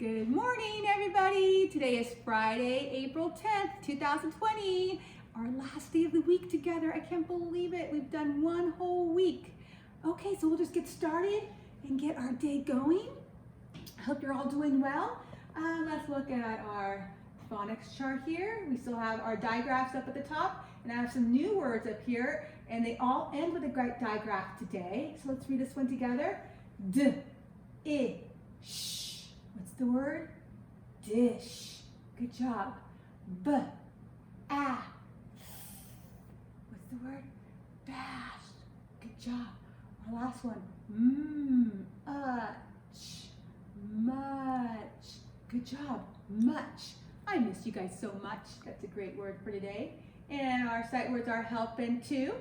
Good morning, everybody. Today is Friday, April 10th, 2020. Our last day of the week together. I can't believe it. We've done one whole week. Okay, so we'll just get started and get our day going. I hope you're all doing well. Let's look at our phonics chart here. We still have our digraphs up at the top, and I have some new words up here, and they all end with a digraph today. So let's read this one together. D, I, sh. What's the word? Dish. Good job. B, a. What's the word? Bash. Good job. Our last one. Much. Good job. Much. I miss you guys so much. That's a great word for today. And our sight words are help and to.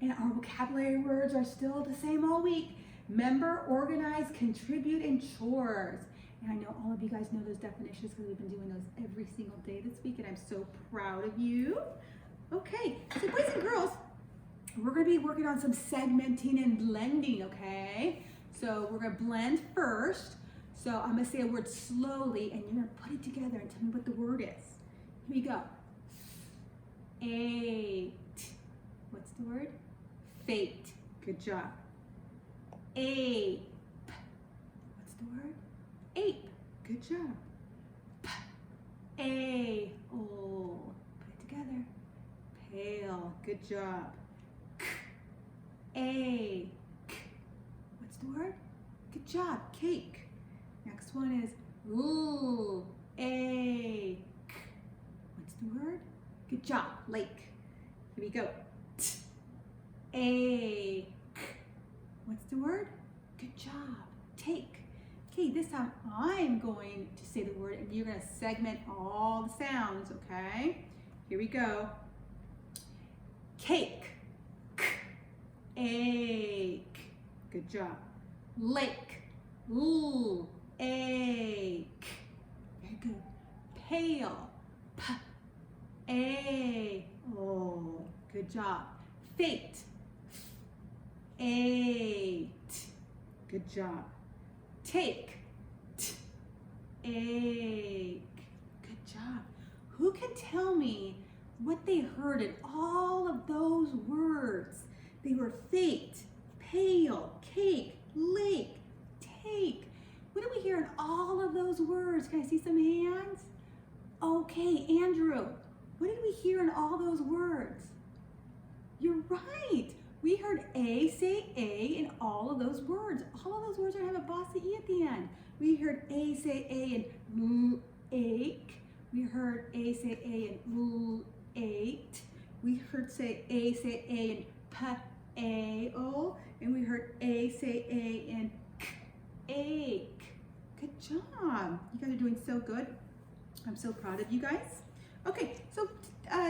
And our vocabulary words are still the same all week. Member, organize, contribute, and chores. And I know all of you guys know those definitions because we've been doing those every single day this week, and I'm so proud of you. Okay, so boys and girls, we're going to be working on some segmenting and blending, okay? So we're going to blend first. So I'm going to say a word slowly, and you're going to put it together and tell me what the word is. Here we go. Ate. What's the word? Fate. Good job. Ape. What's the word? Ape. Good job. A-O. Put it together. Pale. Good job. K-A-K. What's the word? Good job. Cake. Next one is L-A-K. What's the word? Good job. Lake. Here we go. T-A-K. What's the word? Good job. Take. Okay, this time I'm going to say the word and you're going to segment all the sounds, okay? Here we go. Cake. Ache. Good job. Lake. Ache. Very good. Pale. A-O. Good job. Fate. Ate. Good job. Take. Ache. Good job. Who can tell me what they heard in all of those words? They were fate, pale, cake, lake, take. What did we hear in all of those words? Can I see some hands? Okay, Andrew, what did we hear in all those words? You're right. We heard A say A in all of those words. All of those words are going to have a bossy E at the end. We heard A say A in ache. We heard A say A in ate. We heard say A in pa-a-o. And we heard A say A in ache. Good job. You guys are doing so good. I'm so proud of you guys. Okay, so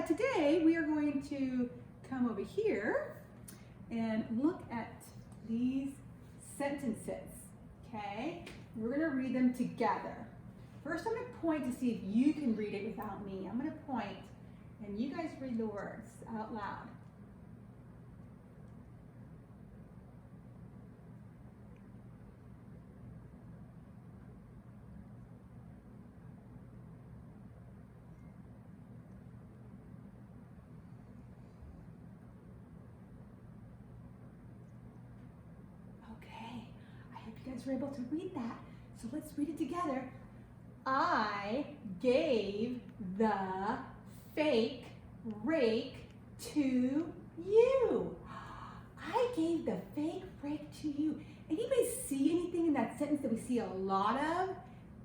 today we are going to come over here and look at these sentences, okay? We're gonna read them together. First, I'm gonna point to see if you can read it without me. I'm gonna point, and you guys read the words out loud. You guys were able to read that, so let's read it together. I gave the fake rake to you. I gave the fake rake to you. Anybody see anything in that sentence that we see a lot of?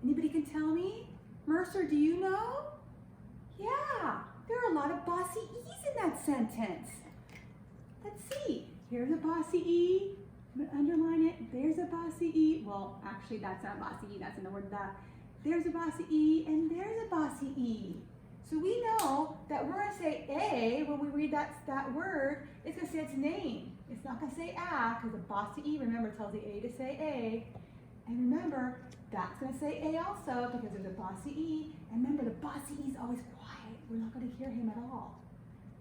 Anybody can tell me? Mercer, do you know? Yeah, there are a lot of bossy E's in that sentence. Let's see. Here's a bossy E. I'm going to underline it. There's a bossy E. Well, actually, that's not a bossy E. That's in the word the. There's a bossy E, and there's a bossy E. So we know that we're going to say A when we read that word. It's going to say its name. It's not going to say a, because the bossy E, remember, tells the A to say A. And remember, that's going to say A also, because there's a bossy E. And remember, the bossy E is always quiet. We're not going to hear him at all.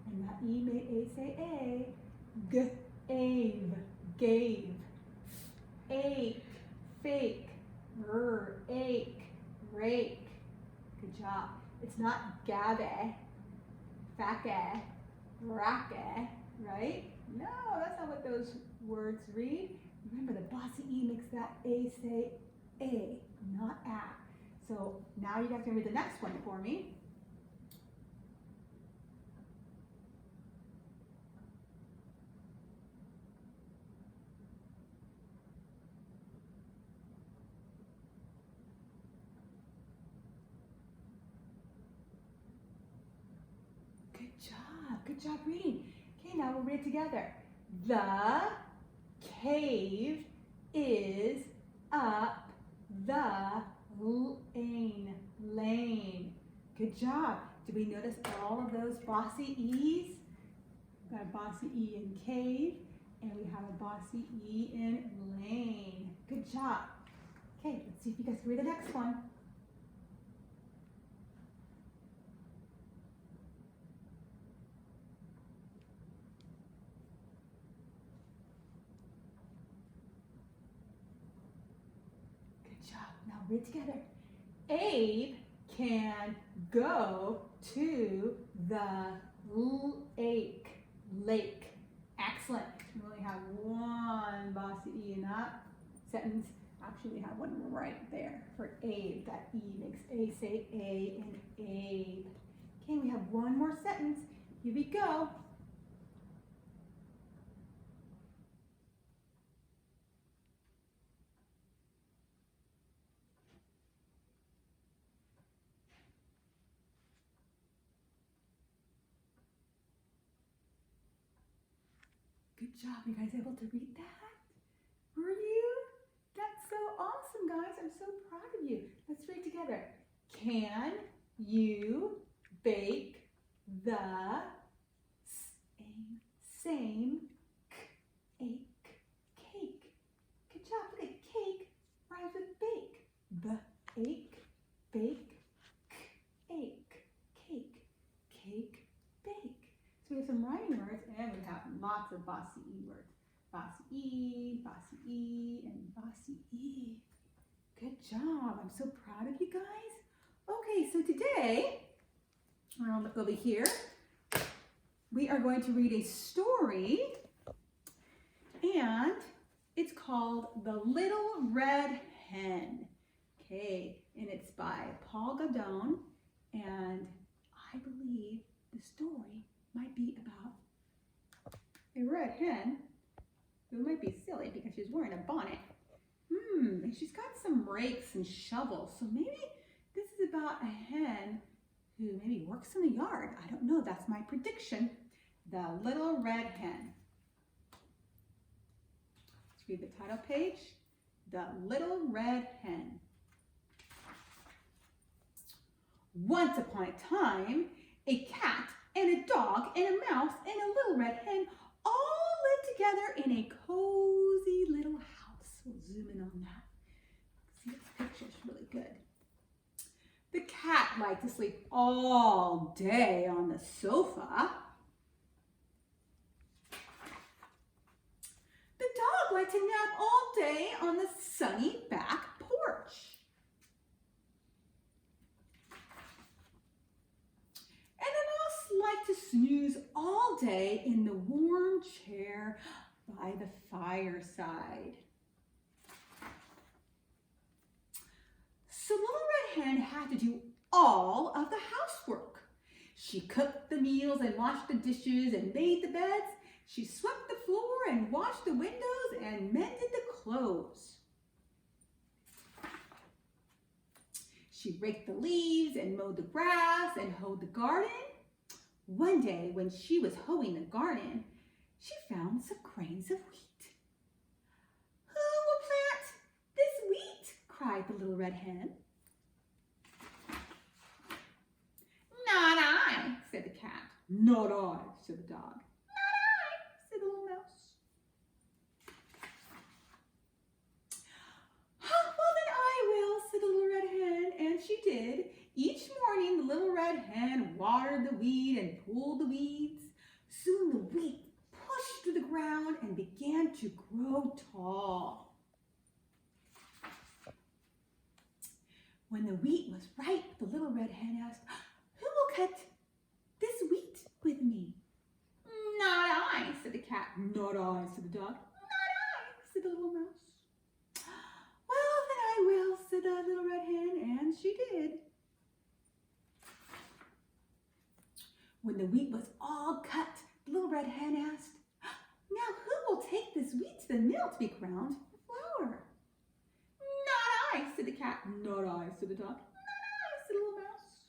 And that E made A say A. G-ave. Gave, ache, fake, ache, break. Good job. It's not gabe, fake, rake, right? No, that's not what those words read. Remember, the bossy E makes that A say A, not A. So now you guys can read the next one for me. Good job reading. Okay, now we'll read it together. The cave is up the lane. Good job. Did we notice all of those bossy E's? We've got a bossy E in cave, and we have a bossy E in lane. Good job. Okay, let's see if you guys can read the next one. Now read together. Abe can go to the lake. Excellent. We only have one bossy E in that sentence. Actually, we have one right there for Abe. That E makes A say A in Abe. Okay, we have one more sentence. Here we go. Good job. You guys able to read that? Were you? That's so awesome, guys. I'm so proud of you. Let's read together. Can you bake the same cake? Good job. Look at cake rhymes with bake. Bake, bake, ache, cake, bake. So we have some rhyming words, and we have lots of bossy E words. Bossy E, and bossy E. Good job. I'm so proud of you guys. Okay, so today, I'll look over here. We are going to read a story, and it's called The Little Red Hen. Okay, and it's by Paul Godon, and I believe the story might be about a red hen who might be silly because she's wearing a bonnet. And she's got some rakes and shovels, so maybe this is about a hen who maybe works in the yard. I don't know, that's my prediction. The Little Red Hen. Let's read the title page. The Little Red Hen. Once upon a time, a cat and a dog and a mouse and a little red hen all lived together in a cozy little house. We'll zoom in on that. See, this picture is really good. The cat liked to sleep all day on the sofa. The dog liked to nap all day on the sunny back porch. Like to snooze all day in the warm chair by the fireside. So Little Red Hen had to do all of the housework. She cooked the meals and washed the dishes and made the beds. She swept the floor and washed the windows and mended the clothes. She raked the leaves and mowed the grass and hoed the garden. One day, when she was hoeing the garden, she found some grains of wheat. Who will plant this wheat? Cried the Little Red Hen. Not I, said the cat. Not I, said the dog. Not I, said the little mouse. Well, then I will, said the Little Red Hen, and she did. Each morning, the Little Red Hen watered the wheat and pulled the weeds. Soon the wheat pushed through the ground and began to grow tall. When the wheat was ripe, the little red hen asked, "Who will cut this wheat with me?" "Not I," said the cat. "Not I," said the dog. "Not I," said the little mouse. "Well, then I will," said the little red hen, and she did. When the wheat was all cut, the little red hen asked, "Now who will take this wheat to the mill to be ground for flour?" "Not I," said the cat. "Not I," said the dog. "Not I," said the little mouse.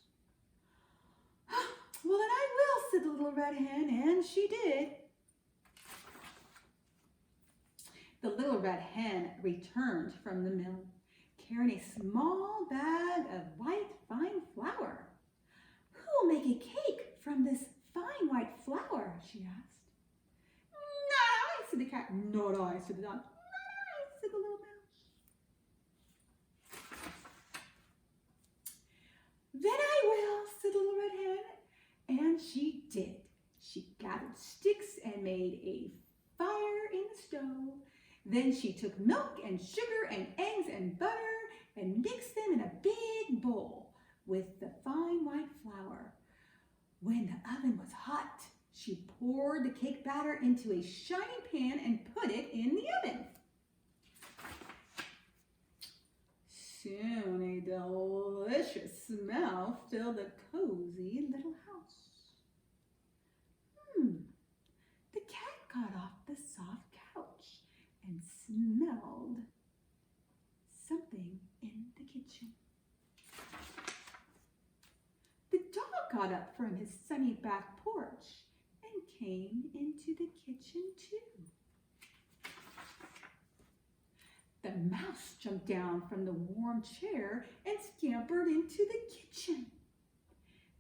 "Well, then I will," said the little red hen, and she did. The little red hen returned from the mill, carrying a small bag of white fine flour. "Who will make a cake from this fine white flour?" she asked. "Not I," said the cat. "Not I," said the dog. "Not I," said the little mouse. "Then I will," said the little red hen, and she did. She gathered sticks and made a fire in the stove. Then she took milk and sugar and eggs and butter and mixed them in a big bowl with the fine white flour. When the oven was hot, she poured the cake batter into a shining pan and put it in the oven. Soon a delicious smell filled the cozy little house. The cat got off the soft couch and smelled something in the kitchen. The dog got up from his sunny back porch and came into the kitchen too. The mouse jumped down from the warm chair and scampered into the kitchen.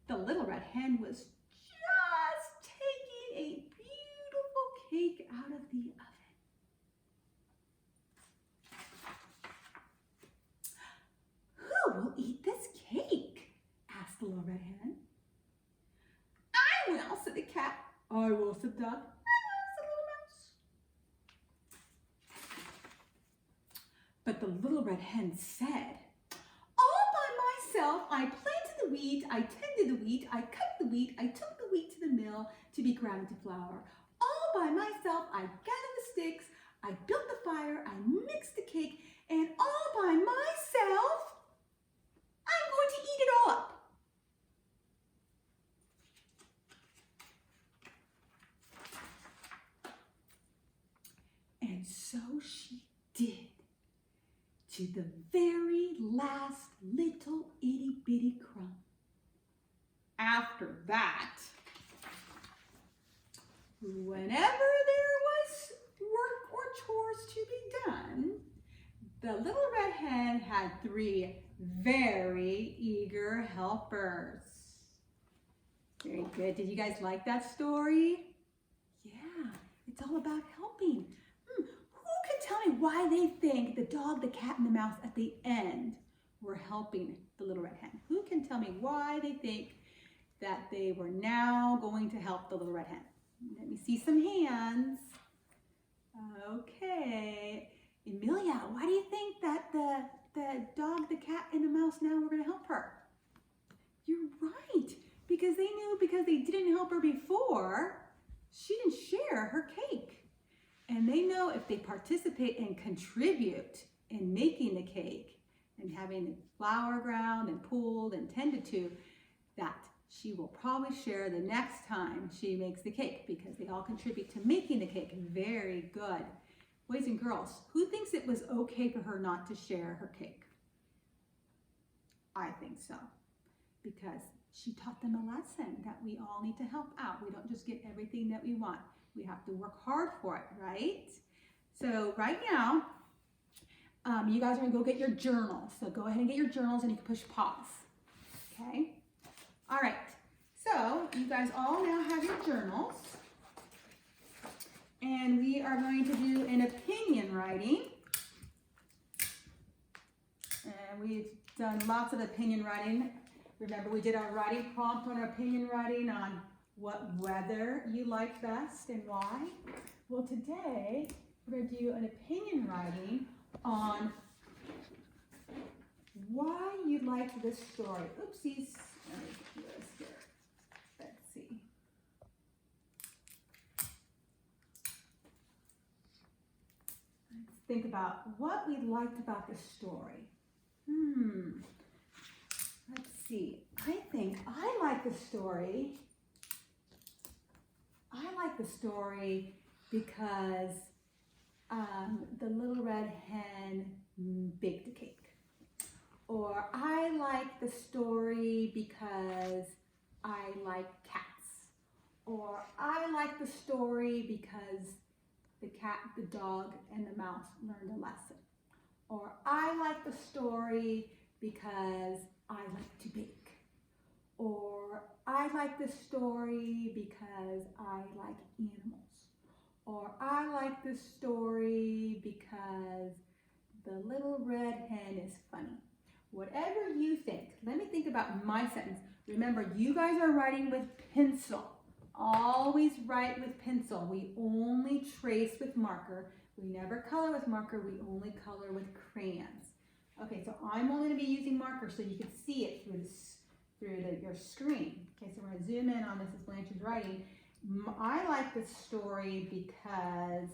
The little red hen was just taking a beautiful cake out of the oven. "Who will eat this cake?" asked the little red hen. "I will," said the cat. "I will," said the dog. "I will," said the little mouse. But the little red hen said, "All by myself I planted the wheat, I tended the wheat, I cut the wheat, I took the wheat to the mill to be ground into flour. All by myself I gathered the sticks, I built the fire, I mixed the cake, and all by myself I'm going to eat it all up." And so she did, to the very last little itty bitty crumb. After that, whenever there was work or chores to be done, the little red hen had 3 very eager helpers. Very good. Did you guys like that story? Yeah, it's all about helping. Who can tell me why they think the dog, the cat, and the mouse at the end were helping the little red hen? Who can tell me why they think that they were now going to help the little red hen? Let me see some hands. Okay. Emilia, why do you think that the dog, the cat, and the mouse now were going to help her? You're right. Because they knew, because they didn't help her before, she didn't share her cake. And they know if they participate and contribute in making the cake and having the flour ground and pulled and tended to, that she will probably share the next time she makes the cake, because they all contribute to making the cake. Very good. Boys and girls, who thinks it was okay for her not to share her cake? I think so, because she taught them a lesson that we all need to help out. We don't just get everything that we want. We have to work hard for it, right? So right now, you guys are gonna go get your journals. So go ahead and get your journals and you can push pause, okay? All right, so you guys all now have your journals. And we are going to do an opinion writing. And we've done lots of opinion writing. Remember, we did our writing prompt on our opinion writing on what weather you like best and why. Well, today we're going to do an opinion writing on why you liked this story? Oopsies. Let me do this here. Let's see. Let's think about what we liked about the story. Let's see. I think I like the story. I like the story because the little red hen baked a cake. Or I like the story because I like cats. Or I like the story because the cat, the dog, and the mouse learned a lesson. Or I like the story because I like to bake. Or I like the story because I like animals. Or I like the story because the little red hen is funny. Whatever you think. Let me think about my sentence. Remember, you guys are writing with pencil. Always write with pencil. We only trace with marker. We never color with marker. We only color with crayons. Okay, so I'm only going to be using marker so you can see it through your screen. Okay, so we're going to zoom in on Mrs. Blanch's writing. I like this story because,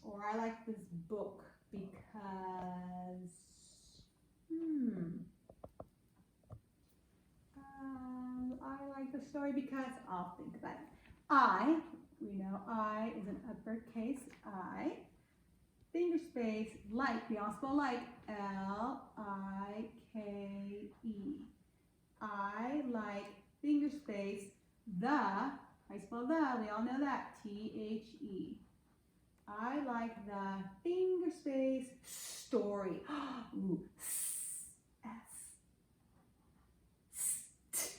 or I like this book because, I like the story because, I'll think about it. We know I is an uppercase I. Finger space, like, we all spell like, L-I-K-E. I like, finger space, the, I spell the, we all know that, T-H-E. I like the, finger space, story. Ooh, S. St.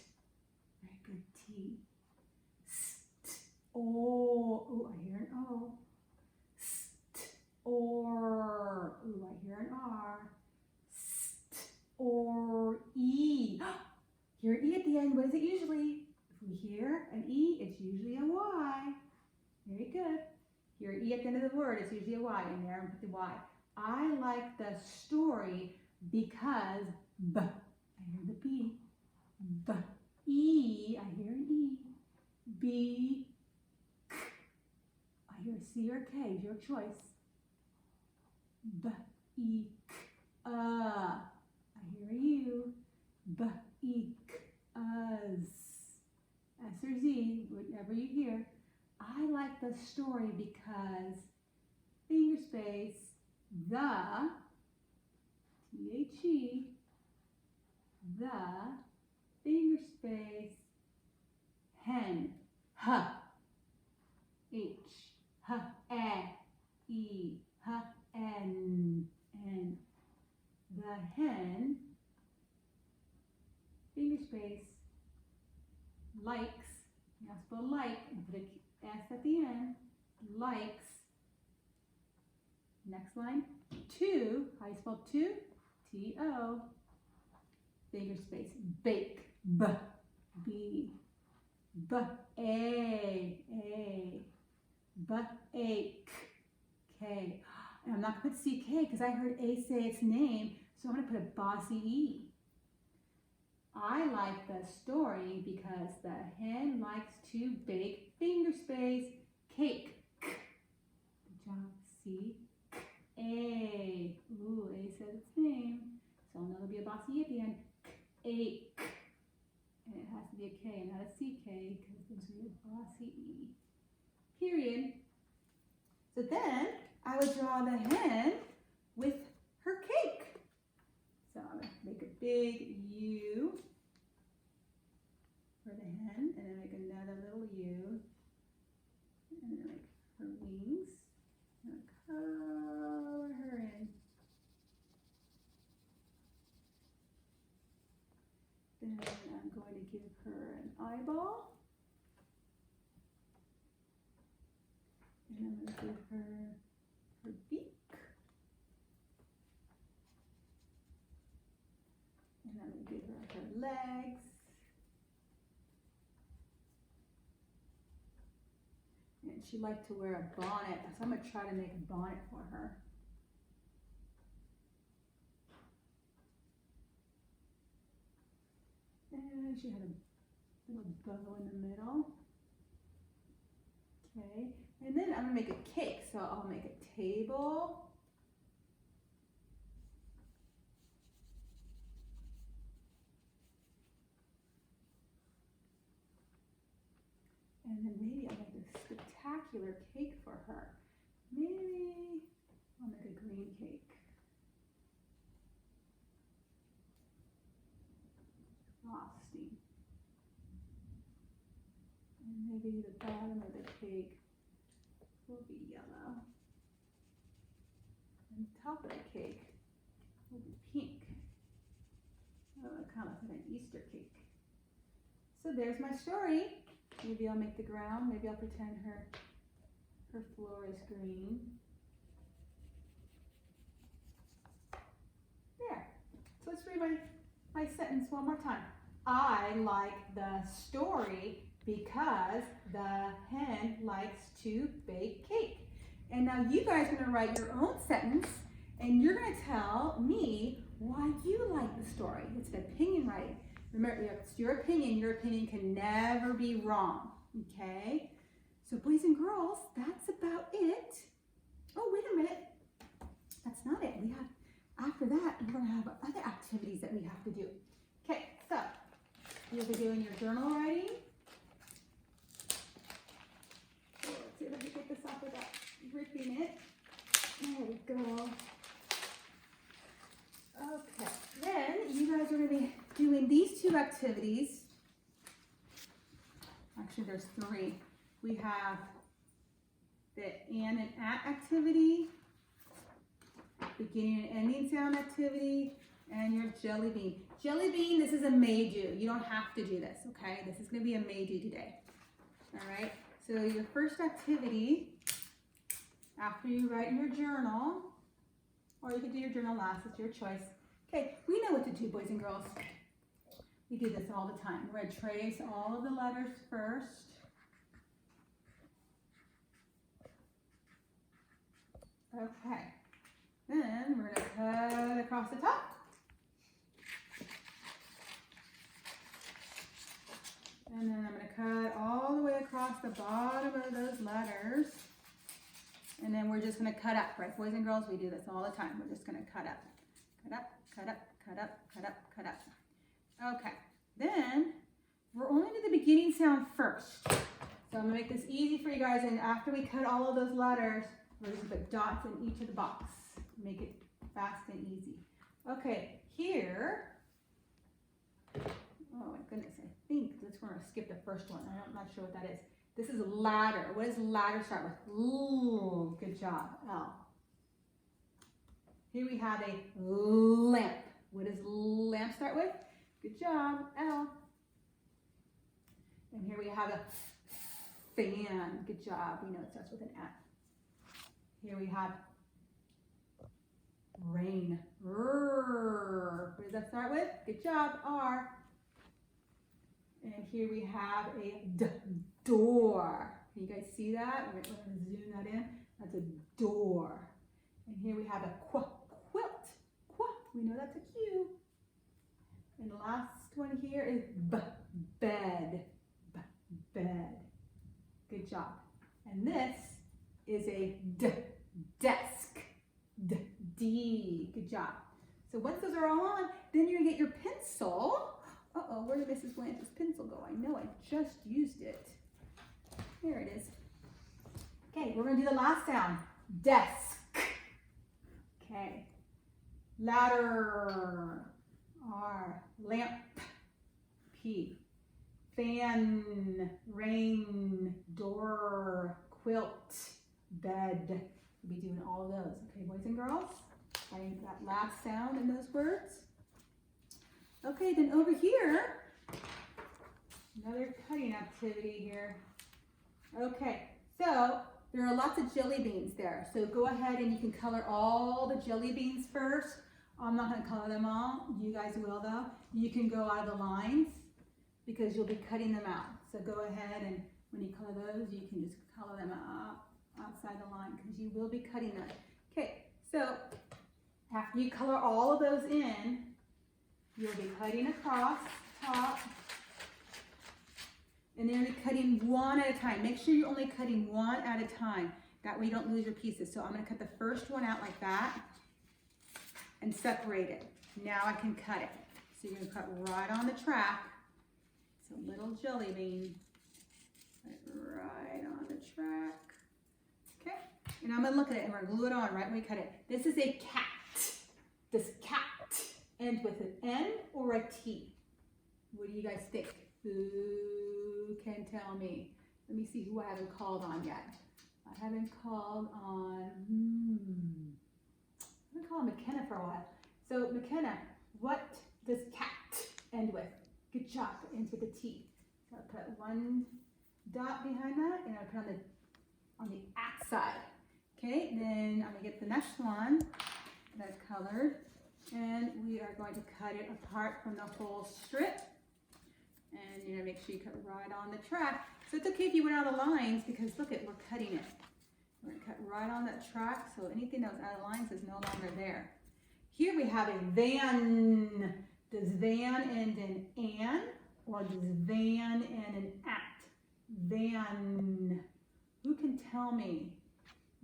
Very good, T. St. O. Ooh, I hear an O. Or, ooh, I hear an R. St, or, E. Hear an E at the end. What is it usually? If we hear an E, it's usually a Y. Very good. Hear an E at the end of the word, it's usually a Y. In there, and put the Y. I like the story because B. I hear the B. B. E. I hear an E. B. K. I hear a C or a K. Your choice. B, E, K, I hear you. B, E, K, S or Z, whatever you hear. I like the story because, finger space, the, T-H-E, the, finger space, hen, H, H, H, E, H, N, the hen, finger space, likes, now spell like, and put a S at the end, likes, next line, to, how you spell to? T-O, finger space, bake, B, B, B, A, B, A, K, K. And I'm not going to put C-K because I heard A say its name, so I'm going to put a bossy E. I like the story because the hen likes to bake, finger space, cake. K. Good job. C, K, A. Ooh, A said its name, so I'll know there'll be a bossy E at the end. K, A, K. And it has to be a K, not a C-K, because there's going to be a bossy E. Period. So then, I would draw the hen with her cake. So I'm going to make a big U for the hen, and then make another little U, and then make her wings, and color her in. Then I'm going to give her an eyeball, and I'm going to give her her beak, and I'm going to give her her legs, and she liked to wear a bonnet, so I'm going to try to make a bonnet for her. And she had a little bow in the middle. Okay, and then I'm gonna make a cake. So I'll make a table. And then maybe I'll make a spectacular cake for her. Maybe I'll make a green cake. Frosting. And maybe the bottom of the cake will be yellow. And the top of the cake will be pink. Oh, kind of like an Easter cake. So there's my story. Maybe I'll make the ground. Maybe I'll pretend her floor is green. There. So let's read my sentence one more time. I like the story because the hen likes to bake cake. And now you guys are going to write your own sentence, and you're going to tell me why you like the story. It's an opinion writing. Remember, it's your opinion. Your opinion can never be wrong, okay? So boys and girls, that's about it. Oh, wait a minute. That's not it. After that, we're going to have other activities that we have to do. Okay, so you'll be doing your journal writing. So let's see if I can get this off without ripping it. There we go. Okay, then you guys are going to be doing these two activities. Actually, there's three. We have the and at activity, beginning and ending sound activity, and your jelly bean. Jelly bean, this is a may do. You don't have to do this, okay? This is going to be a may do today. All right, so your first activity, after you write in your journal, or you can do your journal last, it's your choice. Okay, we know what to do, boys and girls. We do this all the time. We're going to trace all of the letters first. Okay, then we're going to cut across the top. And then I'm going to cut all the way across the bottom of those letters. And then we're just going to cut up, right? Boys and girls, we do this all the time. We're just going to cut up. Cut up, cut up, cut up, cut up, cut up. Okay, then we're only going to do the beginning sound first. So I'm going to make this easy for you guys. And after we cut all of those letters, we're going to put dots in each of the box. Make it fast and easy. Okay, here. Oh my goodness, I think we're going to skip the first one. I'm not sure what that is. This is ladder. What does ladder start with? Ooh, good job, L. Here we have a lamp. What does lamp start with? Good job, L. And here we have a fan. Good job. We know it starts with an F. Here we have rain. What does that start with? Good job, R. And here we have a door. Can you guys see that? We're going to zoom that in. That's a door. And here we have a quilt. We know that's a Q. And the last one here is bed. Bed. Good job. And this is a desk. D. Good job. So once those are all on, then you're going to get your pencil. Uh-oh, where did Mrs. Blanch's pencil go? I know I just used it. There it is. Okay, we're going to do the last sound. Desk. Okay. Ladder. R. Lamp. P. Fan. Rain. Door. Quilt. Bed. We'll be doing all of those. Okay, boys and girls? Find that last sound in those words. Okay, then over here, another cutting activity here. Okay, so there are lots of jelly beans there. So go ahead and you can color all the jelly beans first. I'm not going to color them all. You guys will though. You can go out of the lines because you'll be cutting them out. So go ahead and when you color those, you can just color them out outside the line because you will be cutting them. Okay, so after you color all of those in, you'll be cutting across top And then you're cutting one at a time. Make sure you're only cutting one at a time. That way you don't lose your pieces. So I'm gonna cut the first one out like that and separate it. Now I can cut it. So you're gonna cut right on the track. It's a little jelly bean. Right on the track. Okay, and I'm gonna look at it and we're gonna glue it on right when we cut it. This is a cat. Does cat end with an N or a T? What do you guys think? Who can tell me? Let me see who I haven't called on yet. I haven't called on, I'm gonna call McKenna for a while. So McKenna, what does cat end with? Good job, it ends with a T. So I'll put one dot behind that and I'll put on the at side. Okay, then I'm gonna get the next one that's colored and we are going to cut it apart from the whole strip. And you're gonna make sure you cut right on the track. So it's okay if you went out of lines because look at, we're cutting it. We're gonna cut right on that track so anything that was out of lines is no longer there. Here we have a van. Does van end in an or does van end in at? Van. Who can tell me?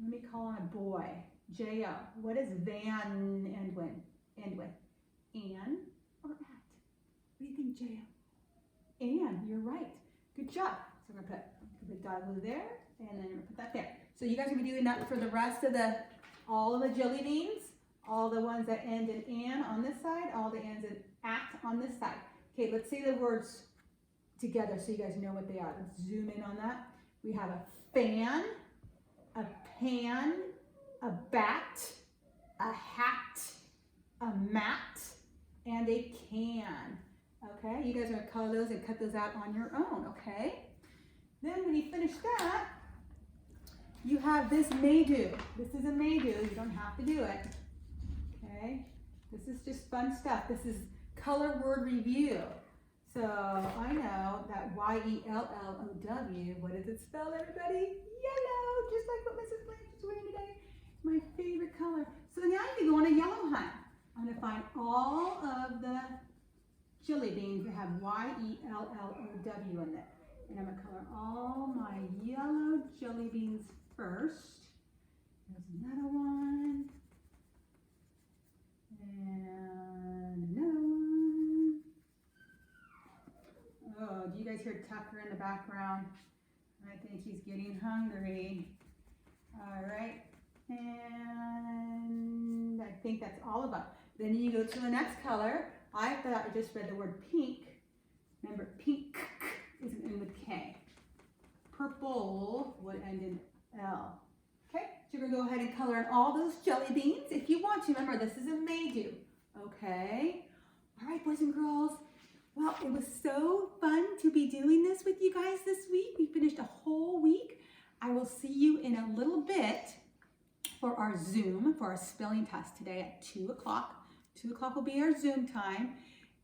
Let me call on a boy. J-O. What does van end with? An or at? What do you think, J-O? And you're right. Good job. So we're gonna put the dot glue there, and then we're gonna put that there. So you guys are gonna be doing that for the rest of all of the jelly beans, all the ones that end in an on this side, all the ends in at on this side. Okay, let's say the words together so you guys know what they are. Let's zoom in on that. We have a fan, a pan, a bat, a hat, a mat, and a can. Okay, you guys are gonna color those and cut those out on your own, okay? Then when you finish that, you have this may-do. This is a may-do, you don't have to do it, okay? This is just fun stuff. This is color word review. So I know that Y-E-L-L-O-W, what does it spell, everybody? Yellow, just like what Mrs. Blanch is wearing today. My favorite color. So now you can go on a yellow hunt. I'm gonna find all of the jelly beans that have Y-E-L-L-O-W in it. And I'm gonna color all my yellow jelly beans first. There's another one. And another one. Oh, do you guys hear Tucker in the background? I think he's getting hungry. All right. And I think that's all of them. Then you go to the next color. I thought I just read the word pink. Remember, pink is an N with K. Purple would end in L. Okay, so you're gonna go ahead and color in all those jelly beans if you want to. Remember, this is a may-do. Okay. All right, boys and girls. Well, it was so fun to be doing this with you guys this week. We finished a whole week. I will see you in a little bit for our Zoom, for our spelling test today at 2 o'clock. 2 o'clock will be our Zoom time.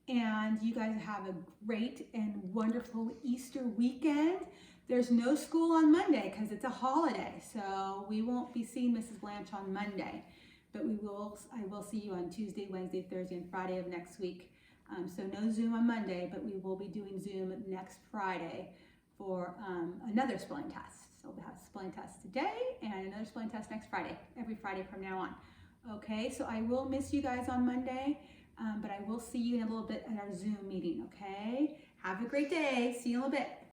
And you guys have a great and wonderful Easter weekend. There's no school on Monday because it's a holiday. So we won't be seeing Mrs. Blanch on Monday. But I will see you on Tuesday, Wednesday, Thursday, and Friday of next week. So no Zoom on Monday, but we will be doing Zoom next Friday for another spelling test. So we'll have a spelling test today and another spelling test next Friday, every Friday from now on. Okay, so I will miss you guys on Monday, but I will see you in a little bit at our Zoom meeting, okay? Have a great day. See you in a little bit.